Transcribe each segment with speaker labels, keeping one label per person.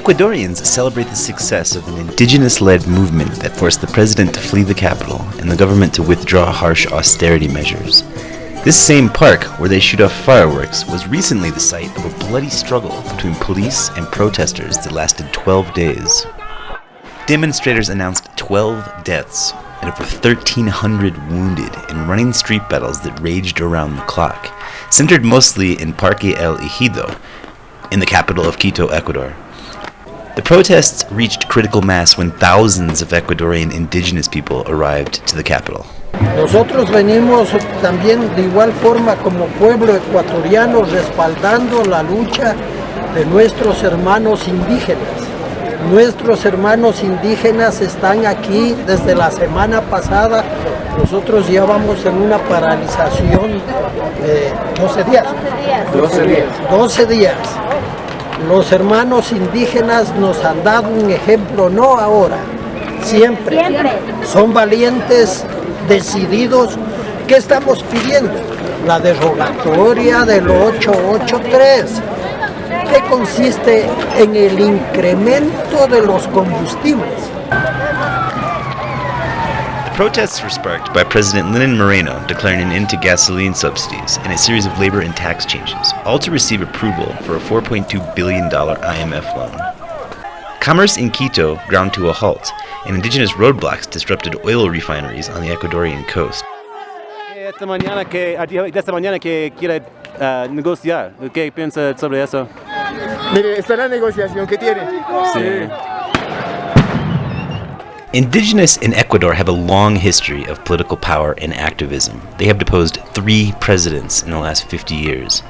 Speaker 1: Ecuadorians celebrate the success of an indigenous-led movement that forced the president to flee the capital and the government to withdraw harsh austerity measures. This same park, where they shoot off fireworks, was recently the site of a bloody struggle between police and protesters that lasted 12 days. Demonstrators announced 12 deaths and over 1,300 wounded in running street battles that raged around the clock, centered mostly in Parque El Ejido, in the capital of Quito, Ecuador. The protests reached critical mass when thousands of Ecuadorian indigenous people arrived to the capital.
Speaker 2: Nosotros venimos también de igual forma como pueblo ecuatoriano respaldando la lucha de nuestros hermanos indígenas. Nuestros hermanos indígenas están aquí desde la semana pasada. Nosotros ya vamos en una paralización de 12 días. 12 días. Los hermanos indígenas nos han dado un ejemplo, no ahora, siempre. Son valientes, decididos. ¿Qué estamos pidiendo? La derogatoria del 883, que consiste en el incremento de los combustibles.
Speaker 1: Protests were sparked by President Lenin Moreno declaring an end to gasoline subsidies and a series of labor and tax changes, all to receive approval for a $4.2 billion IMF loan. Commerce in Quito ground to a halt, and indigenous roadblocks disrupted oil refineries on the Ecuadorian coast.
Speaker 3: Esta mañana que quiere negociar, ¿qué piensa sobre eso?
Speaker 4: Mire, esta es la negociación que tiene.
Speaker 3: Sí.
Speaker 1: Indigenous in Ecuador have a long history of political power and activism. They have deposed 3 presidents in the last 50 years.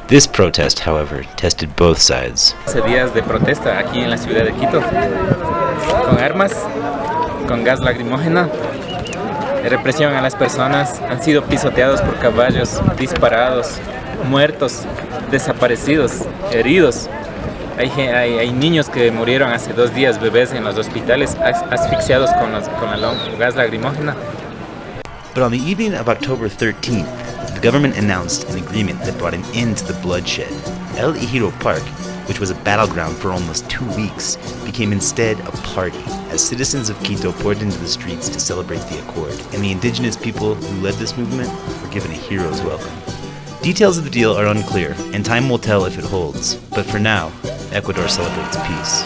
Speaker 1: This protest, however, tested both sides.
Speaker 5: Hace días de protesta aquí en la ciudad de Quito, con armas, con gas lacrimógena, represión a las personas, han sido pisoteados por caballos, disparados, muertos, desaparecidos, heridos. Hay niños que murieron hace 2 días, bebés en los hospitales, asfixiados con gas lacrimógena.
Speaker 1: But on the evening of October 13th, the government announced an agreement that brought an end to the bloodshed. El Ejido Park, which was a battleground for almost 2 weeks, became instead a party, as citizens of Quito poured into the streets to celebrate the accord, and the indigenous people who led this movement were given a hero's welcome. Details of the deal are unclear, and time will tell if it holds, but for now, Ecuador celebrates peace.